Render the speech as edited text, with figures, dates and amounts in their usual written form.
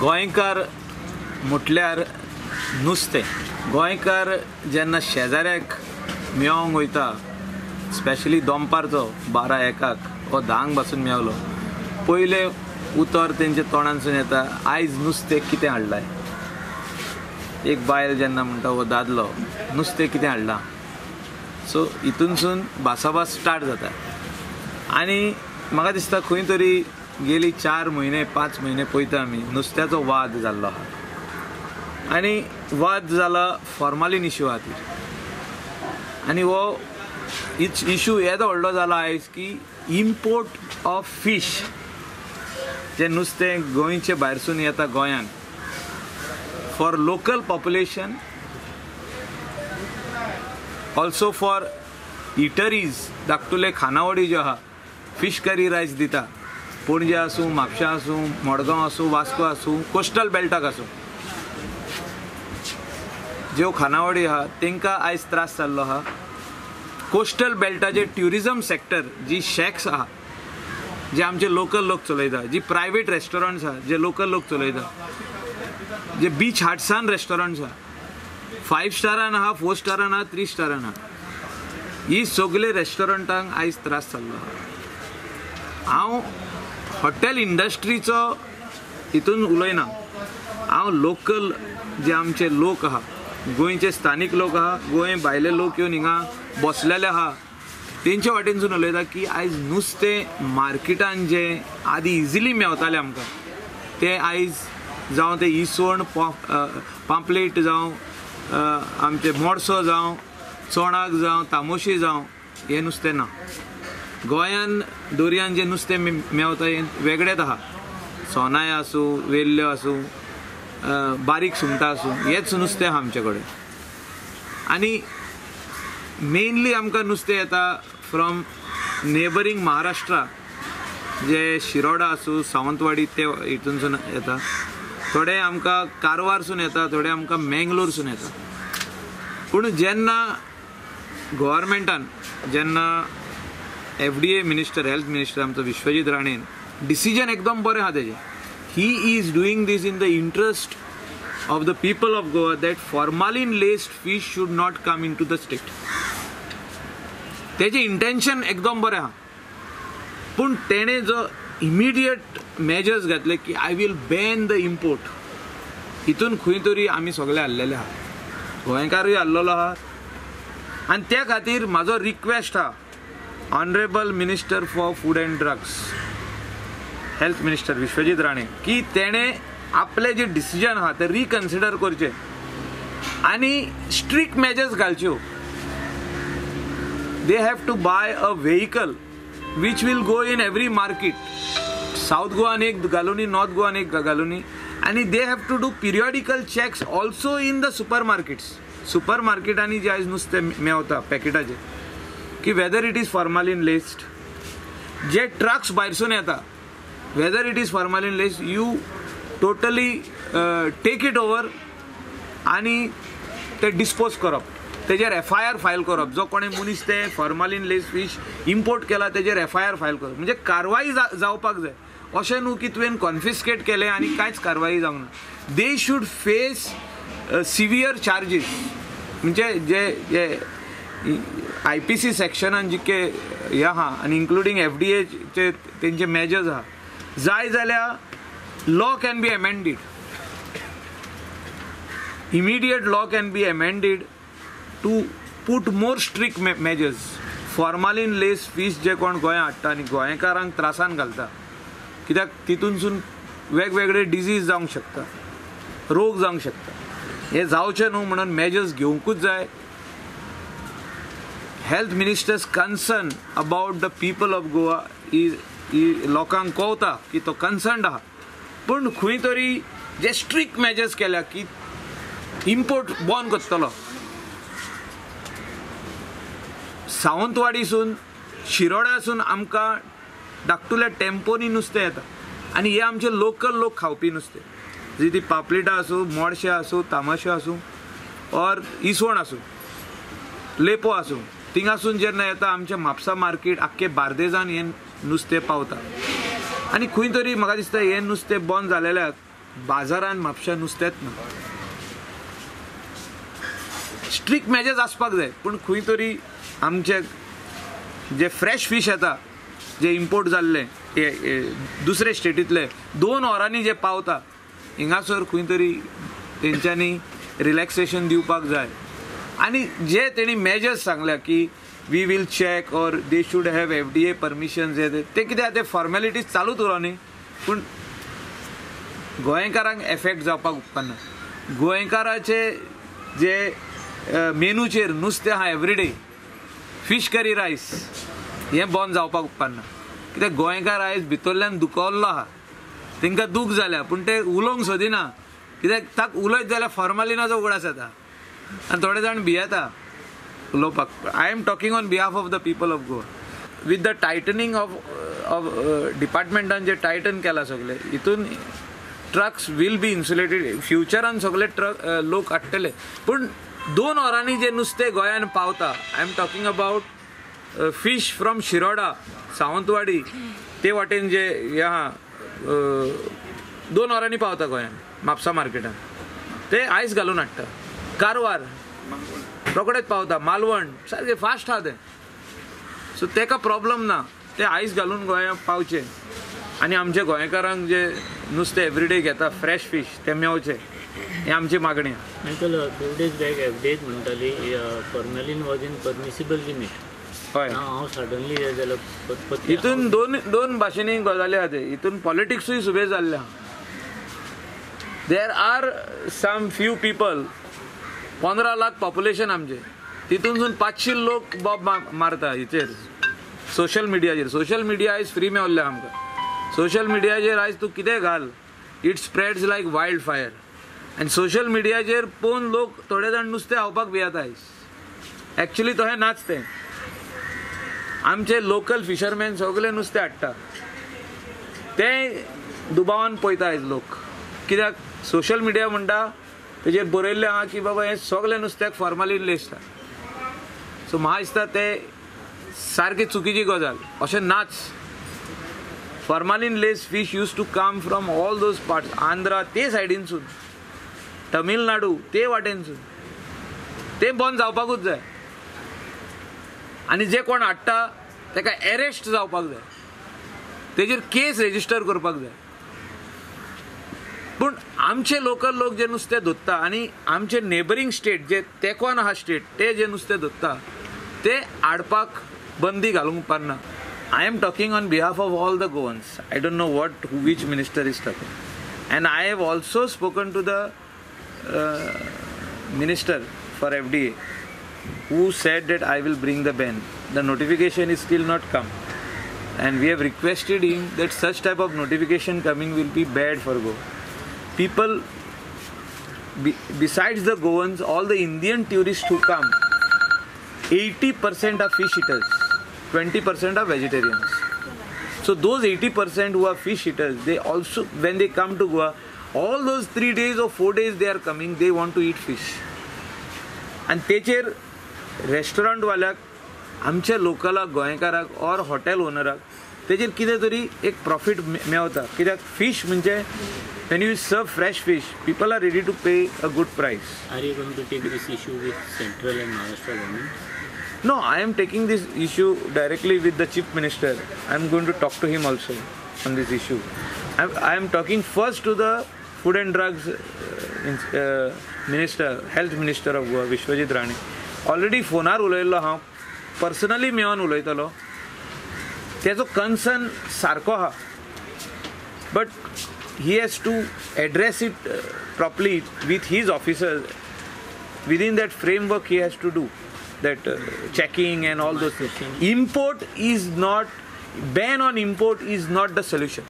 गोंयकार म्हटल्यार नुस्तें. गोंयकार जेन्ना शेजाऱ्याक मेळोंक वयता, स्पेशली दनपारचो 12-1 हो 10 पासून मेळलो, पयले उतर तेंच्या तोंडांसून येता, आयज नुस्तें कितें हाडलाय. एक बायल जेन्ना म्हणटा हो दादलो नुस्तें कितें हाडलां, सो हितूनसून भासाभास स्टार्ट जाता. आनी म्हाका दिसता खंय तरी गेली 4 म्हयने 5 म्हयने पळयता आमी नुस्त्याचो वाद जाल्लो आहा. आनी वाद जाला फॉर्मालीन इश्यू खातीर. आनी हो इश्यू येदो व्हडलो जाला आयज की इम्पोर्ट ऑफ फीश, जे नुस्तें गोंयचे भायरसून येता गोंयान for local population, also for eateries. धाकटुले खानावळी ज्यो आहा, फीश करी रायस दिता, पणजे आसूं, म्हापशां आसूं, मडगांव आसूं, वास्को आसूं, कोस्टल बेल्टाक आसूं, ज्यो खानावळी आहा तेंकां आयज त्रास जाल्लो आहा. कोस्टल बेल्टाचे ट्युरिजम सेक्टर, जी शॅक्स आहा जे आमचे लोकल लोक चलयता, जी प्रायवेट रेस्टॉरंट्स आहा जे लोकल लोक चलयता, जे बीच हाट्सान रेस्टॉरंट्स आहा, 5 स्टारान आहा, 4 स्टारान आहा, 3 स्टारान आहा, ही सगळे रेस्टॉरंटांक आयज त्रास जाल्लो आहा. हांव हॉटेल इंडस्ट्रीचो हितून उलयना, हांव लोकल जे आमचे लोक आहा, गोंयचे स्थानीक लोक आहा, गोंय भायले लोक येवन हिंगा बसलेले आहा, तेंच्या वाटेनसून उलयता की आयज नुस्तें मार्केटान जे आदी इजिली मेवताले आमकां, ते आयज जावं ते इसवण, पांपलेट जावं, आमचे मोडसो जावं, चोणाक जावं, तामोशी जावं, हें नुस्तें ना. गोंयान दर्यान जें नुस्तें मेवता हें वेगळेंच आहा. सोनाय आसूं, वेल्ल्यो आसूं, बारीक सुंगटां आसूं, हेंच नुस्तें आहा आमचे कडेन. आनी मेनली आमकां नुस्तें येता फ्रॉम नेबरींग महाराष्ट्रा, जे शिरोडा आसूं, सावंतवाडी, ते हितूनसून येता. थोडे आमकां कारवारसून येता, थोडे आमकां मेंगलोरसून येता. पूण जेन्ना गव्हर्मेंटान, जेन्ना FDA मिनिस्टर, हेल्थ मिनिस्टर आमचो विश्वजीत राणेन डिसिजन एकदम बरें आहा तेजें, he is doing this in the interest of the people of Goa, that formalin laced fish should not come into the state. तेजें इंटेंशन एकदम बरें आहा, पूण तेणें जो इमिडिएट मेजर्स घातले की I will ban the import, हितून खंय तरी आमी सगळे हल्लेले आहा, गोंयकारूय हल्लेलो आहा. आनी त्या खातीर म्हाजो रिक्वेस्ट आहा honourable minister for food and drugs, health minister Vishwajit Rane, की तेणें आपले जे डिसिजन आहा ते रिकन्सिडर करचे आनी स्ट्रिक्ट मेजर्स घालच्यो. They have to buy a vehicle which will go in every market. South Goan एक घालुनी, North Goan एक घालुनी, आणि they have to do periodical checks also in the supermarkets. सुपरमार्केटांनी जे आयज नुस्तें मेवता पॅकेटाचे, की whether it is formalin laced, जे ट्रक्स भायरसून येता whether it is formalin laced, you totally take it over आनी ते डिस्पोज करप, तेजेर FIR फायल करप. जो कोणी मनीस ते फॉर्मालीन लेस फीश इम्पोर्ट केला तेजेर FIR फायल करप, म्हणजे कारवाई जावपाक जाय. अशें न्हू की तुवें कॉन्फिस्केट केलें आनी कांयच कारवाई जावंक ना. They should face severe charges. म्हणजे जे IPC सेक्शनान जितके हे आहा आनी इन्क्लुडींग FDA चे तेंचे मेजर्स आहा, जाय जाल्यार law can be amended, immediate law can be amended to put more strict measures. Formalin lace fish जे कोण गोंया हाडटा आनी गोंयकारांक त्रासान घालता, कित्याक तितूनसून वेगवेगळे डिजीज जावंक शकता, रोग जावंक शकता. हे जावचें न्हू म्हणून मेजर्स घेवंकूच जाय. Health ministers concern about the people of Goa लोकांक कळटा की तो कन्सर्न्ड आहा, पूण खंय तरी जे स्ट्रिक्ट मेजर्स केल्या की इम्पोर्ट बंद करतलो. सावंतवाडीसून, शिरोड्यासून आमकां धाकटुल्या टेम्पोनी नुस्तें येता, आनी हे आमचे लोकल लोक खावपी नुस्तें, जी ती पापलेटां आसूं, मोडशे आसूं, तामाशे आसूं, ऑर इसवण आसूं, लेपो आसूं, थिंगासून जेन्ना येता आमचे म्हापसा मार्केट आख्खे बार्देजान हें नुस्तें पावता. आनी खंय तरी म्हाका दिसता हें नुस्तें बंद जालेल्याक बाजारान म्हापशा नुस्तेंच ना. स्ट्रिक्ट मेजर्स आसपाक जाय, पूण खंय तरी आमचे जे फ्रेश फीश येता, जे इम्पोर्ट जाल्ले दुसरे स्टेटींतले 2 वरांनी जे पावता, हिंगासर खंय तरी तेंच्यांनी रिलॅक्सेशन दिवपाक जाय. आनी जे तेणी मेजर्स सांगल्या की we will check or they should have FDA permission, ते कित्याक ते फॉर्मेलिटीज चालूच उरो न्ही, पूण गोंयकारांक एफेक्ट जावपाक उपकारना. गोंयकाराचे जे मेनूचेर नुस्तें आहा एवरीडे, फीश करी रायस हें बंद जावपाक उपकारना. कित्याक गोंयकार आयज भितरल्यान दुखवल्लो आहा, तांकां दूख जाल्या, पूण ते उलोवंक सोदिना. कित्याक ताका उलयत जाल्यार फॉर्मालिनाचो उगडास येता आनी थोडे जाण भियेता उलोवपाक. I am talking on behalf of the people of Goa. With the tightening of डिपार्टमेंटान जे टायटन केला सगळे, हितून ट्रक्स वील बी इन्सुलेटेड. फ्युचरान सगळे ट्रक लोक हाडटले, पूण 2 वरांनी जे नुस्तें गोंयान पावता, I am talking about fish from Shiroda, Sawantwadi ते वाटेन जे हे आहा, 2 वरांनी पावता गोंयान म्हापसा मार्केटान, ते आयस घालून हाडटा. कारवार रोखडेच पावता, मालवण सारकें फास्ट आहा तें. सो तेका प्रॉब्लम ना, ते आयस घालून गोंया पावचे आनी आमच्या गोंयकारांक जे नुस्तें एवरीडे घेता फ्रेश फीश ते मेवचे, ही आमची मागणी आहा. अंकल, 2 days back FDA म्हणटाली formalin was in permissible limit. हय, हांव सडनली हे जाल्यार हितून दोन भाशेनी गजाली आहा ते. हितून पॉलिटिक्सूय सुबेज जाल्ले आहा. There are some few people, 15 lakh population आमचे, तितूनसून 500 लोक बॉब मारता हेचेर सोशल मिडियाचेर. सोशल मिडिया आयज फ्री मेवल्ले आमकां. सोशल मिडियाचेर आयज तूं कितें घाल, it spreads like wildfire. आनी सोशल मिडियाचेर पळोवन लोक थोडे जाण नुस्तें खावपाक भियेता आयज. एक्चुली तशें नाच तें. आमचे लोकल फिशरमॅन सगळे नुस्तें हाडटा, ते दुबावान पळयता आयज लोक. कित्याक सोशल मिडिया म्हणटा तेजेर बरयल्लें आहा की बाबा हें सगळें नुस्त्याक फॉर्मालिन लेस आहा. सो म्हाका दिसता ते सारकी चुकीची गजाल. अशें नाच. Formalin less fish used to come from all those parts, Andhra ते सायडीनसून, तमिळनाडू ते वाटेनसून, ते बंद जावपाकूच जाय. आनी जे कोण हाडटा ताका एरेस्ट जावपाक जाय, तेजेर केस रेजिस्टर करपाक जाय. पूण आमचे लोकल लोक जे नुस्तें धोत्ता आनी आमचे नेबरींग स्टेट जे तेकोन आहा स्टेट, ते जे नुस्तें धोत्ता ते हाडपाक बंदी घालूंक उपकारना. I am talking on behalf of all the Goans. I don't know which minister is talking. And I have also spoken to the minister for FDA, who said that I will bring the ban. The notification is still not come. And we have requested him that such type of notification coming will be bad for Goa. People, besides the Goans, all the Indian tourists who come, 80% are fish eaters, 20% are vegetarians. So those 80% who are fish eaters, they also, when they come to Goa, all those 3 days or 4 days they are coming, they want to eat fish. And तेचेर restaurant वाल्याक, आमच्या लोकलाक, गोंयकाराक और hotel ओनराक तेचेर कितें तरी एक profit Mewat. कित्याक fish म्हणजे when you serve fresh fish, people are ready to pay a good price. Are you going to take this issue with Central and Maharashtra government? No, I am taking this issue directly with the Chief Minister. I am going to talk to him also on this issue. I am talking first to the Food and Drugs Minister, Health Minister of Goa, Vishwajit Rane. Already phonar उलयल्लो हांव, personally मेळोन उलयतलो. तेजो concern सारको आहा, but he has to address it properly with his officers. Within that framework he has to do that checking and all those things. Import is not, ban on import is not the solution.